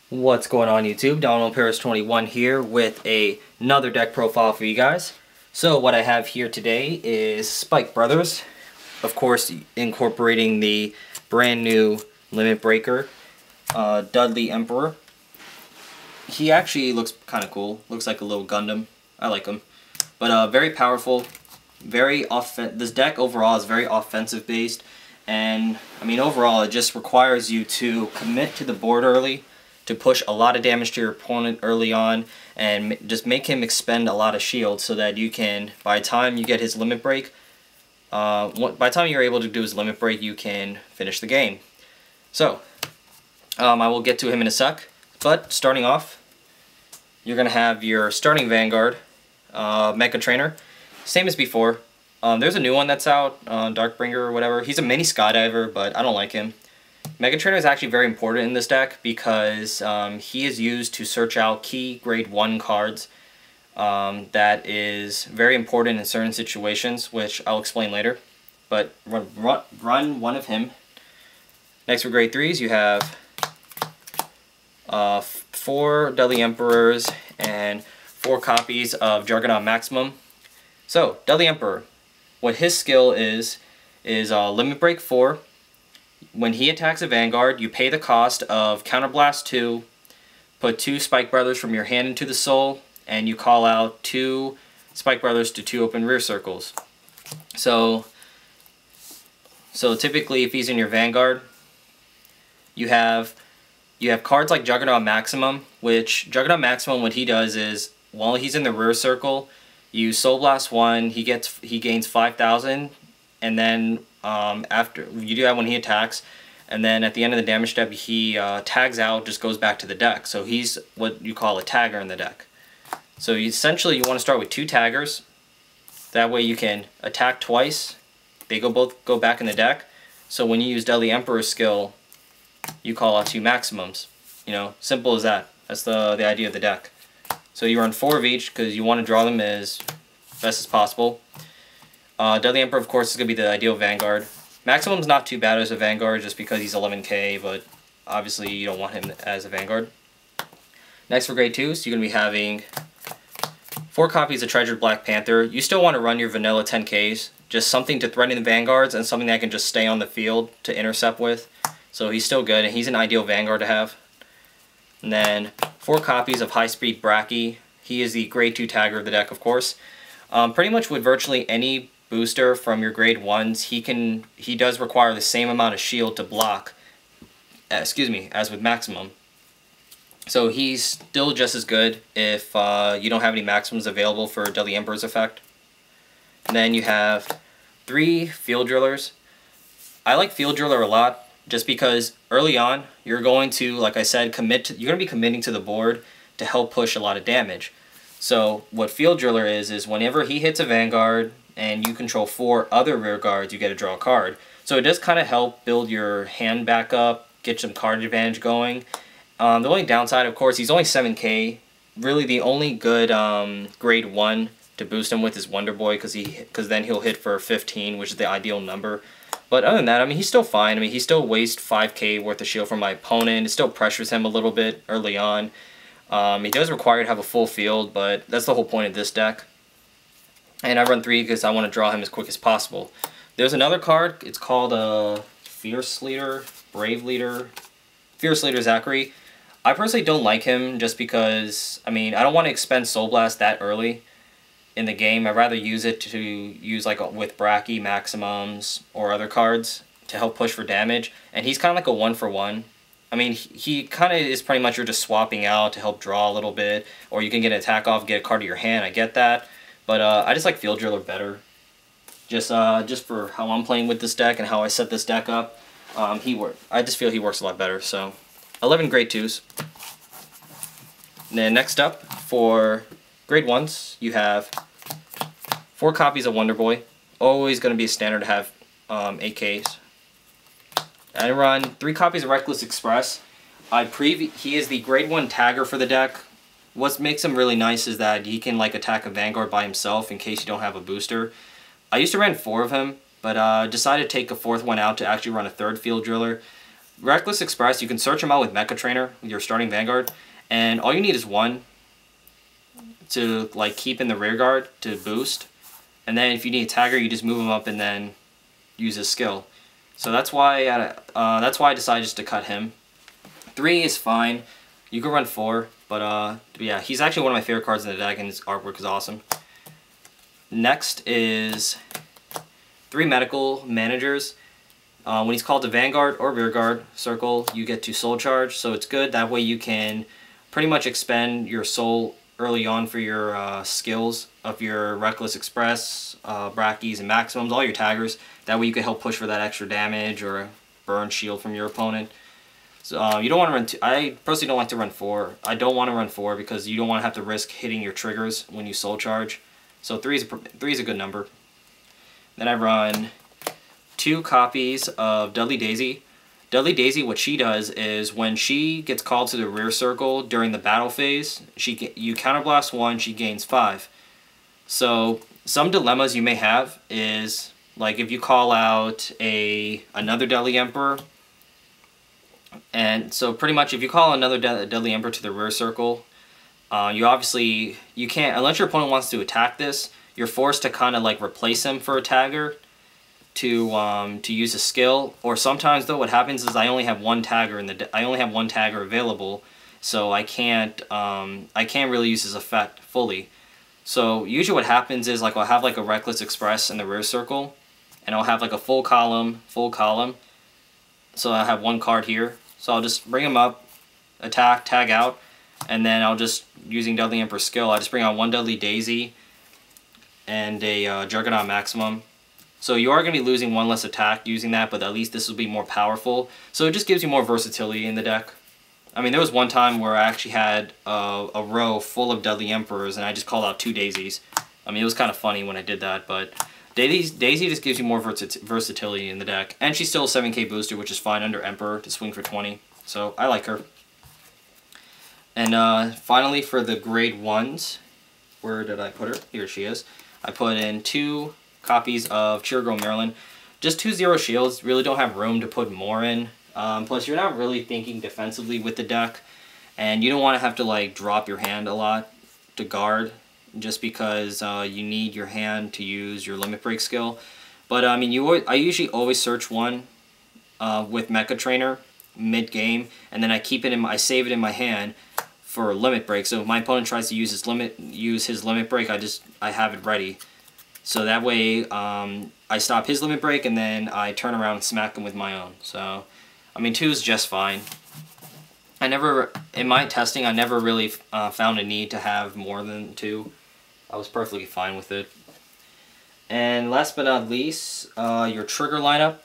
What's going on YouTube? Donald Paris 21 here with another deck profile for you guys. So what I have here today is Spike Brothers, of course incorporating the brand new Limit Breaker, Dudley Emperor. He actually looks kind of cool, looks like a little Gundam. I like him. But very powerful, this deck overall is very offensive based, and I mean overall it just requires you to commit to the board early, to push a lot of damage to your opponent early on, and just make him expend a lot of shield so that you can, by the time you get his limit break, by the time you're able to do his limit break, you can finish the game. So, I will get to him in a sec, but starting off, you're going to have your starting Vanguard, Mecha Trainer, same as before. There's a new one that's out, Darkbringer or whatever. He's a mini skydiver, but I don't like him. Mecha Trainer is actually very important in this deck because he is used to search out key grade 1 cards. That is very important in certain situations, which I'll explain later. But run one of him. Next for grade 3s, you have 4 Dudley Emperors and 4 copies of Juggernaut Maximum. So, Dudley Emperor, what his skill is Limit Break 4. When he attacks a Vanguard, you pay the cost of Counterblast 2, put 2 Spike Brothers from your hand into the soul, and you call out 2 Spike Brothers to 2 open rear circles. So typically if he's in your Vanguard, you have cards like Juggernaut Maximum, which Juggernaut Maximum, what he does is, while he's in the rear circle, you Soul Blast 1, he gains 5,000, and then after you do that when he attacks, and then at the end of the damage step he tags out, just goes back to the deck. So he's what you call a tagger in the deck. So essentially you want to start with 2 taggers. That way you can attack twice. They both go back in the deck. So when you use Dudley Emperor's skill, you call out 2 maximums. You know, simple as that. That's the idea of the deck. So you run 4 of each because you want to draw them as best as possible. Dudley Emperor, of course, is going to be the ideal Vanguard. Maximum's not too bad as a Vanguard just because he's 11k, but obviously you don't want him as a Vanguard. Next for grade 2s, you're going to be having 4 copies of Treasured Black Panther. You still want to run your vanilla 10ks, just something to threaten the Vanguards and something that can just stay on the field to intercept with. So he's still good, and he's an ideal Vanguard to have. And then 4 copies of High Speed Brakki. He is the grade 2 tagger of the deck, of course. Pretty much with virtually any booster from your grade 1s, he does require the same amount of shield to block, as with Maximum. So he's still just as good if you don't have any Maximums available for Dudley Emperor's effect. And then you have 3 Field Drillers. I like Field Driller a lot just because early on you're going to, like I said, you're going to be committing to the board to help push a lot of damage. So what Field Driller is whenever he hits a Vanguard and you control 4 other rear guards, you get to draw a card. So it does kind of help build your hand back up, get some card advantage going. The only downside, of course, he's only 7k. Really the only good grade 1 to boost him with is Wonder Boy, because then he'll hit for 15, which is the ideal number. But other than that, I mean, he's still fine. I mean, he still wastes 5k worth of shield from my opponent. It still pressures him a little bit early on. He does require to have a full field, but that's the whole point of this deck. And I run 3 because I want to draw him as quick as possible. There's another card. It's called Fierce Leader, Brave Leader, Fierce Leader Zachary. I personally don't like him just because, I mean, I don't want to expend Soul Blast that early in the game. I'd rather use it to use like with Brakki, Maximums, or other cards to help push for damage. And he's kind of like a 1-for-1. I mean, he kind of is pretty much you're just swapping out to help draw a little bit, or you can get an attack off, get a card to your hand. I get that, but I just like Field Driller better. Just for how I'm playing with this deck and how I set this deck up, I just feel he works a lot better. So, 11 grade 2s. And then next up for grade 1s, you have 4 copies of Wonder Boy. Always going to be a standard to have 8Ks. I run 3 copies of Reckless Express. He is the grade 1 tagger for the deck. What makes him really nice is that he can like attack a Vanguard by himself in case you don't have a booster. I used to run 4 of him, but decided to take a 4th one out to actually run a 3rd Field Driller. Reckless Express, you can search him out with Mecha Trainer, with your starting Vanguard, and all you need is one to like keep in the rear guard to boost, and then if you need a tagger, you just move him up and then use his skill. So that's why I decided just to cut him. 3 is fine. You can run 4, but yeah, he's actually one of my favorite cards in the deck, and his artwork is awesome. Next is 3 medical managers. When he's called to Vanguard or Rear Guard circle, you get to soul charge, so it's good. That way you can pretty much expend your soul early on for your skills of your Reckless Express, Brakkis, and Maximums, all your taggers. That way you can help push for that extra damage or burn shield from your opponent. So you don't want to run 2. I personally don't like to run 4. I don't want to run 4 because you don't want to have to risk hitting your triggers when you soul charge. So 3 is a good number. Then I run 2 copies of Dudley Daisy. Dudley Daisy, what she does is when she gets called to the rear circle during the battle phase, you counterblast 1, she gains 5. So some dilemmas you may have is like if you call out another Dudley Emperor, and so pretty much if you call another Dudley Emperor to the rear circle, you can't, unless your opponent wants to attack this, you're forced to kind of like replace him for a tagger to use a skill. Or sometimes though what happens is I only have one tagger available, so I can't really use his effect fully. So usually what happens is like I'll have like a Reckless Express in the rear circle, and I'll have like a full column. So I have 1 card here. So I'll just bring him up, attack, tag out, and then I'll just, using Dudley Emperor skill, I just bring on 1 Dudley Daisy and a Juggernaut Maximum. So you are going to be losing 1 less attack using that, but at least this will be more powerful. So it just gives you more versatility in the deck. I mean, there was one time where I actually had a row full of Dudley Emperors, and I just called out 2 Daisies. I mean, it was kind of funny when I did that, but Daisy just gives you more versatility in the deck. And she's still a 7k booster, which is fine under Emperor to swing for 20. So I like her. And finally, for the grade 1s, where did I put her? Here she is. I put in 2 copies of Cheerful Marilyn. Just 2 0 shields, really don't have room to put more in. Plus you're not really thinking defensively with the deck, and you don't want to have to like drop your hand a lot to guard just because you need your hand to use your limit break skill. But I mean, I usually always search 1 with Mecha Trainer mid game, and then I save it in my hand for limit break. So if my opponent tries to use his limit break, I have it ready. So that way, I stop his limit break, and then I turn around and smack him with my own. So, I mean, 2 is just fine. In my testing, I never really found a need to have more than 2. I was perfectly fine with it. And last but not least, your trigger lineup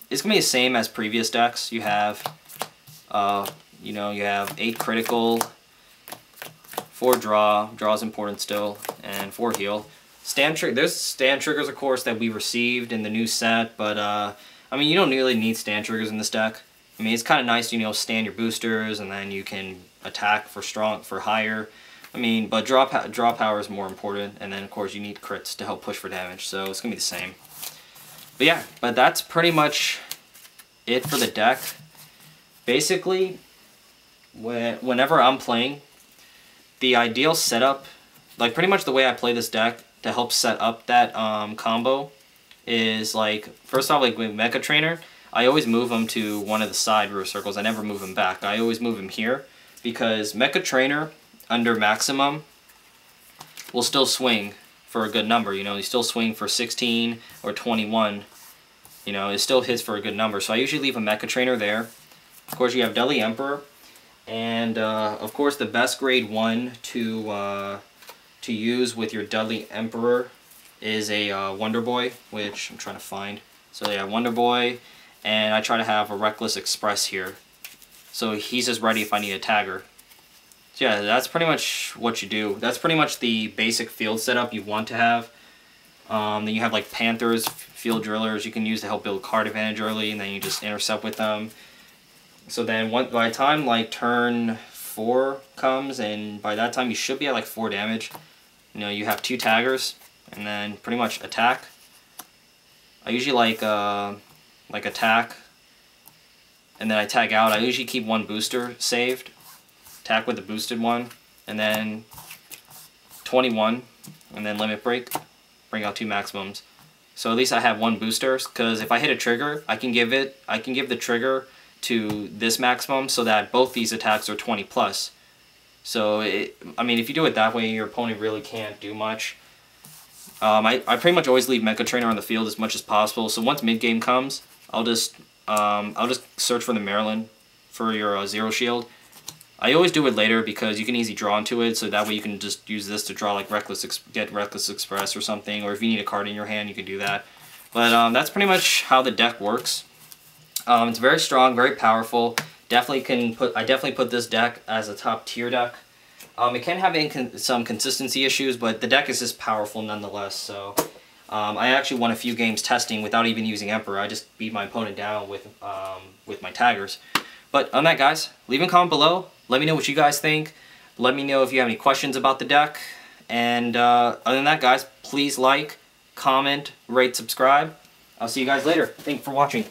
is going to be the same as previous decks. You have, you have 8 critical, 4 draw is important still, and 4 heal. There's stand triggers, of course, that we received in the new set, but I mean, you don't really need stand triggers in this deck. I mean, it's kind of nice, stand your boosters, and then you can attack for higher. I mean, but draw power is more important, and then of course you need crits to help push for damage, so it's gonna be the same. But yeah, that's pretty much it for the deck. Basically, whenever I'm playing, the ideal setup, like pretty much the way I play this deck to help set up that combo is like, first off, like with Mecha Trainer, I always move him to one of the side rear circles. I never move him back. I always move him here because Mecha Trainer under Maximum will still swing for a good number. He still swing for 16 or 21. It still hits for a good number. So I usually leave a Mecha Trainer there. Of course, you have Dudley Emperor, and of course the best grade 1 to use with your Dudley Emperor is a Wonder Boy, which I'm trying to find. So yeah, Wonder Boy, and I try to have a Reckless Express here. So he's just ready if I need a tagger. So yeah, that's pretty much what you do. That's pretty much the basic field setup you want to have. Then you have like Panthers, field drillers you can use to help build card advantage early, and then you just intercept with them. So then by the time like turn 4 comes, and by that time you should be at like 4 damage. You have 2 taggers, and then pretty much attack. I usually like attack, and then I tag out. I usually keep one booster saved, attack with the boosted one, and then 21, and then limit break, bring out 2 maximums. So at least I have one booster, because if I hit a trigger, I can give the trigger to this maximum so that both these attacks are 20 plus. So I mean, if you do it that way, your opponent really can't do much. I pretty much always leave Mecha Trainer on the field as much as possible. So once mid game comes, I'll just search for the Marilyn for your zero shield. I always do it later because you can easily draw into it, so that way you can just use this to draw like get Reckless Express or something, or if you need a card in your hand, you can do that. But that's pretty much how the deck works. It's very strong, very powerful. I definitely put this deck as a top tier deck. It can have some consistency issues, but the deck is just powerful nonetheless. So I actually won a few games testing without even using Emperor. I just beat my opponent down with my taggers. But on that, guys, leave a comment below. Let me know what you guys think. Let me know if you have any questions about the deck. And other than that, guys, please like, comment, rate, subscribe. I'll see you guys later. Thank you for watching.